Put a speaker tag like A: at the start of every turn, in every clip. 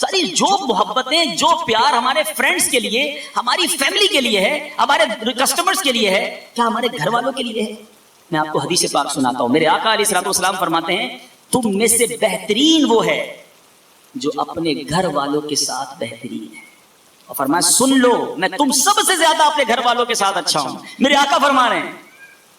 A: ساری جو محبتیں جو پیار ہمارے فرینڈز کے لیے، ہماری فیملی کے لیے ہے، ہمارے کسٹمرز کے لیے ہے، کیا ہمارے گھر والوں کے لیے ہے؟ میں آپ کو حدیث پاک سناتا ہوں. میرے آقا علیہ الصلوۃ والسلام فرماتے ہیں تم میں سے بہترین وہ ہے جو اپنے گھر والوں کے ساتھ بہترین ہے. اور فرمایا سن لو میں تم سب سے زیادہ اپنے گھر والوں کے ساتھ اچھا ہوں. میرے آقا فرما رہے ہیں.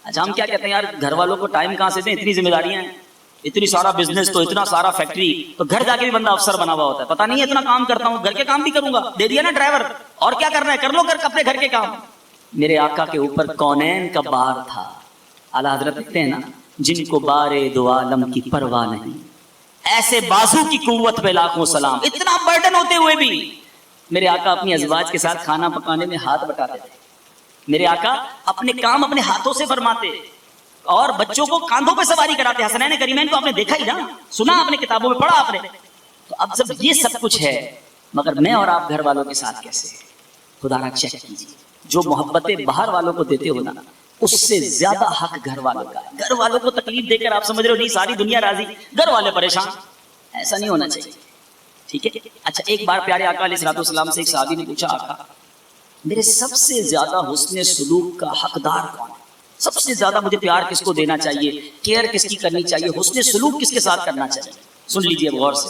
A: اچھا ہم کیا کہتے ہیں یار گھر والوں کو ٹائم کہاں سے دیں، اتنی ذمہ داریاں ہیں، اتنی سارا بزنس تو اتنا سارا فیکٹری، تو گھر جا کے بھی بندہ افسر بنا ہوا ہوتا ہے، پتہ نہیں ہے اتنا کام کرتا ہوں، گھر کے کام بھی کروں گا، دے دیا نا ڈرائیور، اور کیا کرنا ہے کر لو اپنے گھر کے کام. میرے آقا کے اوپر کونین کا بار تھا. اعلیٰ حضرت لکھتے ہیں نا جن کو بارے دو عالم کی پرواہ نہیں، ایسے بازو کی قوت پہ لاکھوں سلام. اتنا برڈن ہوتے ہوئے بھی میرے آقا اپنی ازواج کے ساتھ کھانا پکانے میں ہاتھ بٹاتے تھے. میرے آقا اپنے کام اپنے ہاتھوں سے فرماتے اور بچوں کو کاندھوں پہ سواری کراتے. حسنین کریمین کو آپ نے دیکھا ہی نا، سنا آپ نے، کتابوں میں پڑھا آپ نے. تو اب جب یہ سب کچھ ہے مگر میں اور آپ گھر والوں کے ساتھ کیسے؟ خدا نہ چیک کیجیے. جو محبتیں باہر والوں کو دیتے ہو نا اس سے زیادہ حق گھر والوں کا. گھر والوں کو تکلیف دے کر آپ سمجھ رہے ہو نہیں ساری دنیا راضی، گھر والے پریشان، ایسا نہیں ہونا چاہیے. ٹھیک ہے. اچھا ایک بار پیارے آقا علیہ الصلوۃ والسلام سے ایک صحابی نے پوچھا آقا میرے سب سے زیادہ حسن سلوک کا حقدار کون ہے؟ سب سے زیادہ مجھے پیار کس کو دینا چاہیے، کیئر کس کی کرنی چاہیے، حسن سلوک کس کے ساتھ کرنا چاہیے؟ سن لیجیے غور سے.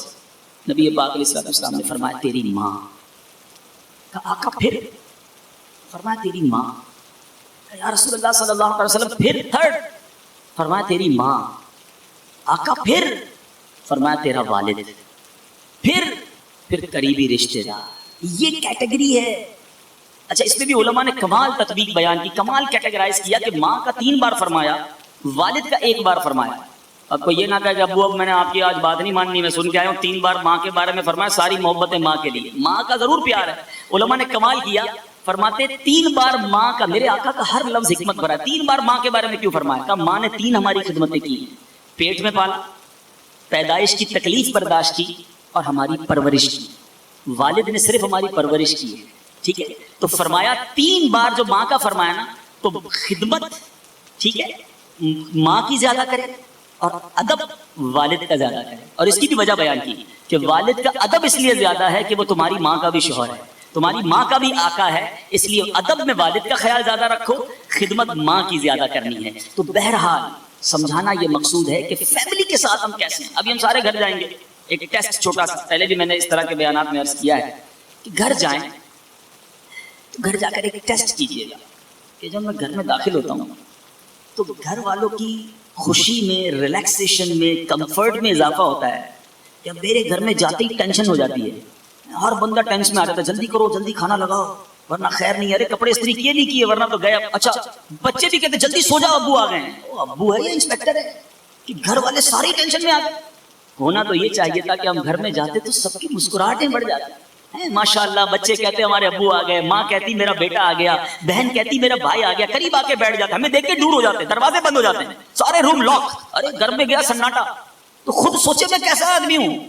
A: نبی پاک علیہ الصلوۃ والسلام نے فرمایا تیری ماں. کہا آقا پھر؟ فرمایا تیری ماں. یا رسول اللہ صلی اللہ علیہ وسلم پھر تھرڈ؟ فرمایا تیری ماں. آقا پھر؟ فرمایا تیرا والد. پھر قریبی رشتے دار. یہ کیٹیگری ہے. اچھا اس میں بھی علماء نے کمال تطبیق بیان کی، کمال کیٹیگرائز کیا کہ ماں کا 3 بار فرمایا، والد کا 1 بار فرمایا. اب کوئی یہ نہ کہے کہ ابو اب میں نے آپ کی آج بات نہیں ماننی، میں سن کے آیا ہوں 3 بار ماں کے بارے میں فرمایا، ساری محبتیں ماں کے لیے. ماں کا ضرور پیار ہے. علماء نے کمال کیا، فرماتے 3 بار ماں کا. میرے آقا کا ہر لفظ حکمت بھرا ہے. 3 بار ماں کے بارے میں کیوں فرمایا؟ کہ ماں نے 3 ہماری خدمتیں کی ہیں. پیٹ میں پالا، پیدائش کی تکلیف برداشت کی اور ہماری پرورش کی. والد نے صرف ہماری پرورش کی ہے. ٹھیک ہے. تو فرمایا 3 بار جو ماں کا فرمایا نا تو خدمت ٹھیک ہے ماں کی زیادہ کرے اور ادب والد کا زیادہ کرے. اور اس کی بھی وجہ بیان کی کہ والد کا ادب اس لیے زیادہ ہے کہ وہ تمہاری ماں کا بھی شوہر ہے، تمہاری ماں کا بھی آقا ہے، اس لیے ادب میں والد کا خیال زیادہ رکھو، خدمت ماں کی زیادہ کرنی ہے. تو بہرحال سمجھانا یہ مقصود ہے کہ فیملی کے ساتھ ہم کیسے ہیں. ابھی ہم سارے گھر جائیں گے، ایک ٹیسٹ چھوٹا سا، پہلے بھی میں نے اس طرح کے بیانات میں عرض کیا ہے کہ گھر جائیں تو گھر جا کر ایک ٹیسٹ کیجیے گا کہ جب میں گھر میں داخل ہوتا ہوں تو گھر والوں کی خوشی میں، ریلیکسیشن میں، کمفرٹ میں اضافہ ہوتا ہے یا میرے گھر میں جاتے ہی ٹینشن ہو جاتی ہے. ہر بندہ ٹینشن میں آ جاتا ہے، جلدی کرو جلدی کھانا لگاؤ ورنہ خیر نہیں، ارے کپڑے استری کیے نہیں کیے ورنہ تو گئے. اچھا بچے بھی کہتے جلدی سو جاؤ ابو آ گئے ہیں. ابو ہے یا انسپیکٹر ہے کہ گھر والے ساری ٹینشن میں آ گئے. ہونا تو یہ چاہیے تھا کہ ہم گھر میں جاتے تو سب کی مسکراہٹیں بڑھ جاتی. ماشاء اللہ بچے کہتے ہمارے ابو آ گئے، ماں کہتی میرا بیٹا آ گیا، بہن کہتی میرا بھائی آ گیا، قریب آ کے بیٹھ جاتے، ہمیں دیکھ کے دور ہو جاتے، دروازے بند ہو جاتے ہیں، سارے روم لاک. ارے گھر میں گیا سناٹا. تو خود سوچے میں کیسا آدمی ہوں.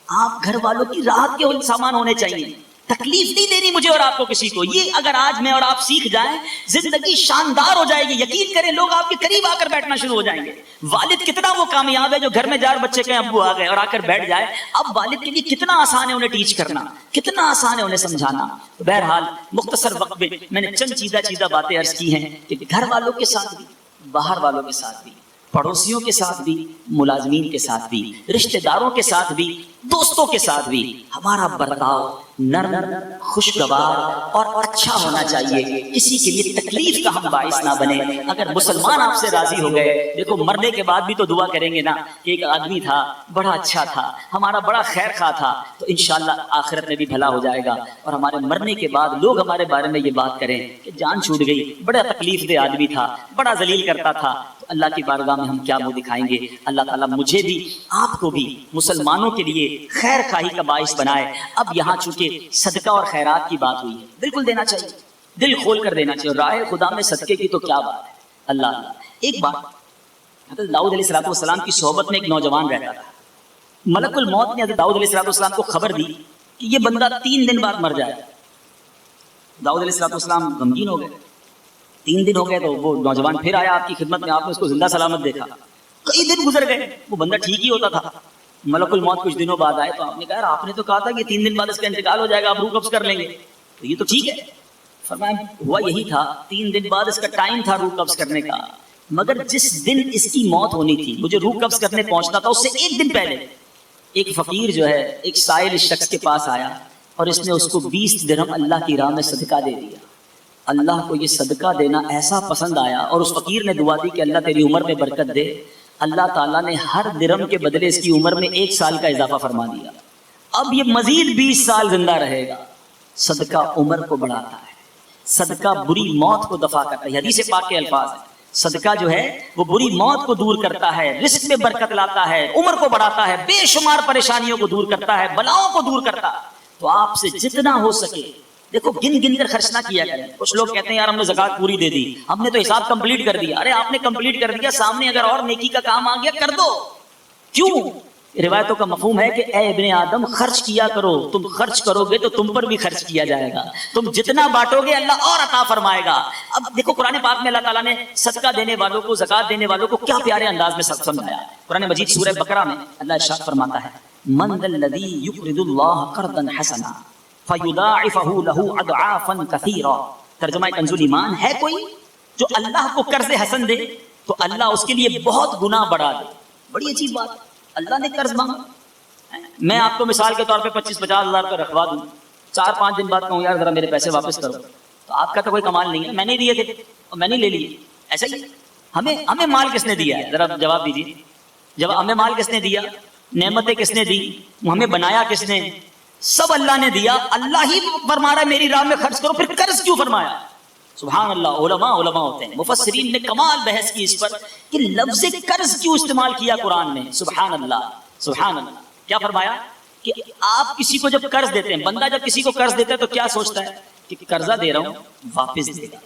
A: آپ گھر والوں کی راحت کے سامان ہونے چاہیے، تکلیف نہیں دینی مجھے اور آپ کو کسی کو. یہ اگر آج میں اور آپ سیکھ جائیں زندگی شاندار ہو جائے گی. یقین کریں لوگ آپ کے قریب آ کر بیٹھنا شروع ہو جائیں گے. والد کتنا وہ کامیاب ہے جو گھر میں جائے بچے کہیں ابو آ گئے اور آ کر بیٹھ جائے. اب والد کے لیے کتنا آسان ہے انہیں ٹیچ کرنا، کتنا آسان ہے انہیں سمجھانا. بہرحال مختصر وقت میں نے چند چیزہ باتیں عرض کی ہیں کہ گھر والوں کے ساتھ بھی، باہر والوں کے ساتھ بھی، پڑوسیوں کے ساتھ بھی، ملازمین کے ساتھ بھی، رشتہ داروں کے ساتھ بھی، دوستوں کے ساتھ بھی ہمارا برتاؤ نرم، خوشگوار اور اچھا ہونا چاہیے. کسی کے لیے تکلیف کا ہم باعث نہ بنے. اگر مسلمان آپ سے راضی ہو گئے، دیکھو مرنے کے بعد بھی تو دعا کریں گے نا کہ ایک آدمی تھا بڑا اچھا تھا، ہمارا بڑا خیر خواہ تھا، تو انشاءاللہ آخرت میں بھی بھلا ہو جائے گا. اور ہمارے مرنے کے بعد لوگ ہمارے بارے میں یہ بات کریں کہ جان چھوٹ گئی، بڑا تکلیف دہ آدمی تھا، بڑا ذلیل کرتا تھا، تو اللہ کی بارگاہ میں ہم کیا منہ دکھائیں گے. اللہ تعالیٰ مجھے بھی آپ کو بھی مسلمانوں کے لیے خیر خواہی کا باعث بنائے. اب یہاں چونکہ صدقہ اور خیرات کی بات ہوئی ہے، بالکل دینا چاہیے، دل کھول کر دینا چاہیے. راہ خدا میں صدقے کی تو کیا بات ہے. اللہ ایک بات، حضرت داؤد علیہ السلام کی صحبت میں ایک نوجوان رہتا تھا. ملک الموت نے حضرت داؤد علیہ السلام کو خبر دی کہ یہ بندہ 3 دن بعد مر جائے. داؤد علیہ السلام غمگین ہو گئے. 3 دن ہو گئے تو وہ نوجوان پھر آیا آپ کی خدمت میں، آپ نے اس کو زندہ سلامت دیکھا. کئی دن گزر گئے، وہ بندہ ٹھیک ہی ہوتا تھا. ملک الموت کچھ دنوں بعد آئے تو آپ نے کہا یار آپ نے تو کہا تھا کہ 3 دن بعد اس کا انتقال ہو جائے گا، آپ روح قبض کر لیں گے، تو یہ تو ٹھیک ہے۔ فرمایا ہوا یہی تھا، 3 دن بعد اس کا ٹائم تھا روح قبض کرنے کا، مگر جس دن اس کی موت ہونی تھی، مجھے روح قبض کرنے پہنچنا تھا، اس سے 1 دن پہلے ایک فقیر جو ہے ایک سائل شخص کے پاس آیا اور اس نے اس کو 20 درہم اللہ کی راہ میں صدقہ دے دیا۔ اللہ کو یہ صدقہ دینا ایسا پسند آیا اور اس فقیر نے دعا دی کہ اللہ تیری عمر میں برکت دے۔ اللہ تعالیٰ نے ہر درہم کے بدلے اس کی عمر میں 1 سال کا اضافہ فرما دیا، اب یہ مزید 20 سال زندہ رہے گا۔ صدقہ عمر کو بڑھاتا ہے، صدقہ بری موت کو دفع کرتا ہے، حدیث پاک کے الفاظ ہیں، صدقہ جو ہے وہ بری موت کو دور کرتا ہے، رزق میں برکت لاتا ہے، عمر کو بڑھاتا ہے، بے شمار پریشانیوں کو دور کرتا ہے، بلاؤں کو دور کرتا ہے۔ تو آپ سے جتنا ہو سکے دیکھو گن گن کر خرچ نہ کیا کریں۔ کچھ لوگ کہتے ہیں یار ہم نے زکوٰۃ پوری دے دی، ہم نے تو حساب کمپلیٹ کر دیا۔ ارے آپ نے کمپلیٹ کر دیا، سامنے اگر اور نیکی کا کام آ گیا کر دو، کیوں؟ روایتوں کا مفہوم ہے کہ اے ابن آدم خرچ کیا کرو، تم خرچ کرو گے تو تم پر بھی خرچ کیا جائے گا، تم جتنا بانٹو گے اللہ اور عطا فرمائے گا۔ اب دیکھو قرآن پاک میں اللہ تعالیٰ نے صدقہ دینے والوں کو، زکوٰۃ دینے والوں کو کیا پیارے انداز میں سمجھایا۔ قرآن مجید سورہ بقرہ میں اللہ ارشاد فرماتا ہے من ذا الذی یقرض اللہ قرضا حسنا فیضاعفہ لہ اضعافا کثیرا۔ ترجمہ کنز ایمان، ہے کوئی جو اللہ کو قرض حسن دے تو اللہ اس کے لیے بہت گنا بڑھا دے۔ بڑی عجیب بات، اللہ نے قرض مانگا، میں آپ کو مثال کے طور پہ 25-50 ہزار روپے رکھوا دوں، 4-5 دن بعد کہوں یار ذرا میرے پیسے واپس کرو، تو آپ کا تو کوئی کمال نہیں ہے، میں نے دیے تھے اور میں نے لے لیے۔ ایسا ہی ہمیں مال کس نے دیا ہے؟ ذرا جواب دیجیے، جب ہمیں مال کس نے دیا، نعمتیں کس نے دی، ہمیں بنایا کس نے؟ سب اللہ نے دیا۔ اللہ ہی فرما رہا ہے میری راہ میں خرچ کرو، پھر قرض کیوں فرمایا؟ سبحان اللہ، علماء ہوتے ہیں، مفسرین نے کمال بحث کی اس پر کہ لفظ قرض کیوں استعمال کیا قرآن میں۔ سبحان اللہ، سبحان اللہ۔ کیا فرمایا کہ آپ کسی کو جب قرض دیتے ہیں، بندہ جب کسی کو قرض دیتا ہے تو کیا سوچتا ہے کہ قرضہ دے رہا ہوں واپس دے گا،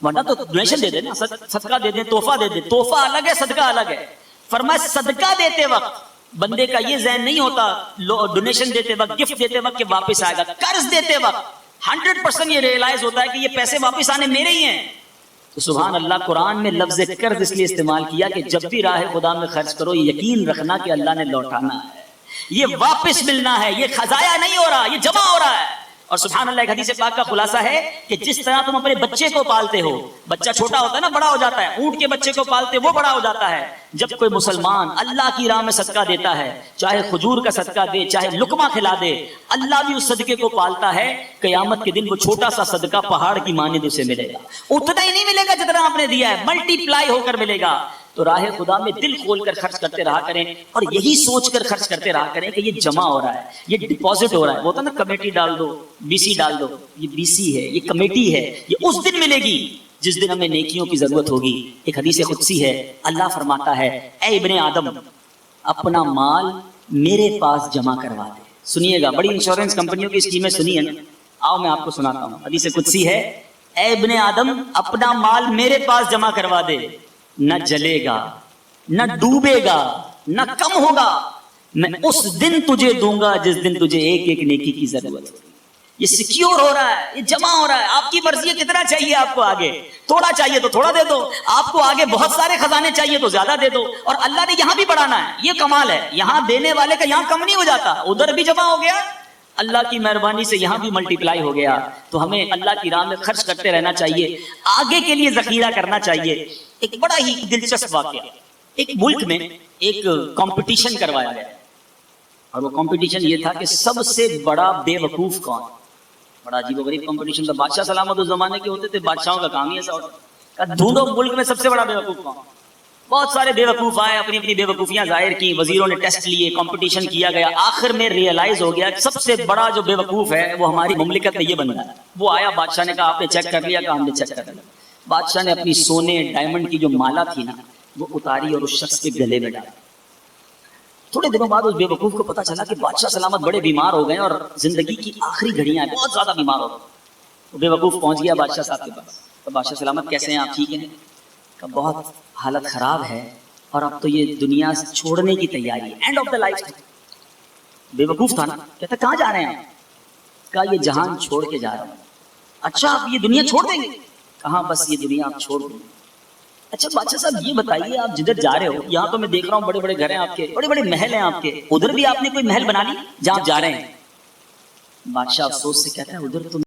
A: ورنہ تو ڈونیشن دے دیں نا، صدقہ دے دیں، تحفہ دے دیں، تحفہ الگ ہے صدقہ الگ ہے۔ فرمایا صدقہ دیتے وقت بندے کا یہ ذہن نہیں ہوتا ڈونیشن دیتے وقت، گفٹ دیتے وقت کہ واپس آئے گا، قرض دیتے وقت 100% یہ ریئلائز ہوتا ہے کہ یہ پیسے واپس آنے میرے ہی ہیں۔ تو سبحان اللہ، قرآن میں لفظ قرض اس لیے استعمال کیا کہ جب بھی راہ خدا میں خرچ کرو یقین رکھنا کہ اللہ نے لوٹانا ہے، یہ واپس ملنا ہے، یہ خزایا نہیں ہو رہا، یہ جمع ہو رہا ہے۔ اور سبحان اللہ، ایک حدیث پاک کا خلاصہ ہے کہ جس طرح تم اپنے بچے کو پالتے ہو، بچہ چھوٹا ہوتا ہے نا، بڑا ہو جاتا ہے، اونٹ کے بچے کو پالتے وہ بڑا ہو جاتا ہے، جب کوئی مسلمان اللہ کی راہ میں صدقہ دیتا ہے، چاہے کھجور کا صدقہ دے، چاہے لقمہ کھلا دے، اللہ بھی اس صدقے کو پالتا ہے۔ قیامت کے دن وہ چھوٹا سا صدقہ پہاڑ کی مانند اسے ملے گا، اتنا ہی نہیں ملے گا جتنا آپ نے دیا ہے، ملٹی پلائی ہو کر ملے گا۔ تو راہ خدا میں دل کھول کر خرچ کرتے رہا کریں اور یہی سوچ کر خرچ کرتے رہا کریں کہ یہ جمع ہو رہا ہے، یہ ڈپازٹ ہو رہا ہے۔ وہ ہوتا نا کمیٹی ڈال دو، بی سی ڈال دو، یہ بی سی ہے، یہ کمیٹی ہے، یہ اس دن ملے گی جس دن ہمیں نیکیوں کی ضرورت ہوگی۔ ایک حدیث قدسی ہے، اللہ فرماتا ہے اے ابن آدم اپنا مال میرے پاس جمع کروا دے۔ سنیے گا، بڑی انشورنس کمپنیوں کی اسکیمیں سنی ہے نا، آؤ میں آپ کو سناتا ہوں۔ حدیث قدسی ہے اے ابن آدم اپنا مال میرے پاس جمع کروا دے، نہ جلے گا، نہ ڈوبے گا، نہ کم ہوگا، میں اس دن تجھے دوں گا جس دن تجھے ایک ایک نیکی کی ضرورت ہوگی۔ یہ سیکیور ہو رہا ہے، یہ جمع ہو رہا ہے۔ آپ کی مرضی ہے کتنا چاہیے آپ کو، آگے تھوڑا چاہیے تو تھوڑا دے دو، آپ کو آگے بہت سارے خزانے چاہیے تو زیادہ دے دو، اور اللہ نے یہاں بھی بڑھانا ہے۔ یہ کمال ہے، یہاں دینے والے کا یہاں کم نہیں ہو جاتا، ادھر بھی جمع ہو گیا، اللہ کی مہربانی سے یہاں بھی ملٹی پلائی ہو گیا۔ تو ہمیں اللہ کی راہ میں خرچ کرتے رہنا چاہیے، آگے کے لیے ذخیرہ کرنا چاہیے۔ ایک بڑا ہی دلچسپ واقعہ، ایک ملک میں ایک کمپٹیشن کروایا گیا، اور وہ کمپٹیشن یہ تھا کہ سب سے بڑا بے وقوف کون۔ بڑا عجیب و غریب کمپٹیشن تھا، بادشاہ سلامت اس زمانے کے ہوتے تھے، بادشاہوں کا کام ہی ایسا ہوتا کہ ڈھونڈو ملک میں سب سے بڑا بے وقوف کون۔ بہت سارے بے وقوف آئے، اپنی اپنی بے وقوفیاں ظاہر کی، وزیروں نے ٹیسٹ لیے، کمپٹیشن کیا گیا، آخر میں ریئلائز ہو گیا کہ سب سے بڑا جو بے وقوف ہے وہ ہماری مملکت میں یہ بن گیا۔ وہ آیا، بادشاہ نے کہا آپ نے چیک کر لیا؟ کہا ہم نے چیک کر لیا۔ بادشاہ نے اپنی سونے ڈائمنڈ کی جو مالا تھی نا وہ اتاری اور اس شخص کے گلے میں ڈالا۔ تھوڑے دنوں بعد اس بے وقوف کو پتا چلا کہ بادشاہ سلامت بڑے بیمار ہو گئے اور زندگی کی آخری گھڑیاں ہیں، بہت زیادہ بیمار ہو گئے۔ وہ بے وقوف پہنچ گیا بادشاہ صاحب کے پاس، تو بادشاہ سلامت کیسے ہیں آپ، ٹھیک ہیں؟ کہ بہت حالت خراب ہے اور اب تو یہ دنیا چھوڑنے کی تیاری ہے، اینڈ آف دا لائف۔ بے وقوف تھا نا، کہتا کہاں جا رہے ہیں آپ؟ کہا یہ جہان چھوڑ کے جا رہا ہوں۔ اچھا آپ یہ دنیا چھوڑ دیں گے؟ کہاں بس یہ دنیا آپ چھوڑ دیں گے۔ اچھا بادشاہ صاحب یہ بتائیے آپ جدھر جا رہے ہو یہاں تو میں دیکھ رہا ہوں بڑے بڑے گھر ہیں آپ کے, بڑے بڑے محل ہیں آپ کے, ادھر بھی آپ نے کوئی محل بنا لی جہاں آپ جا رہے ہیں؟ بادشاہ افسوس سے کہتا ہے ادھر تو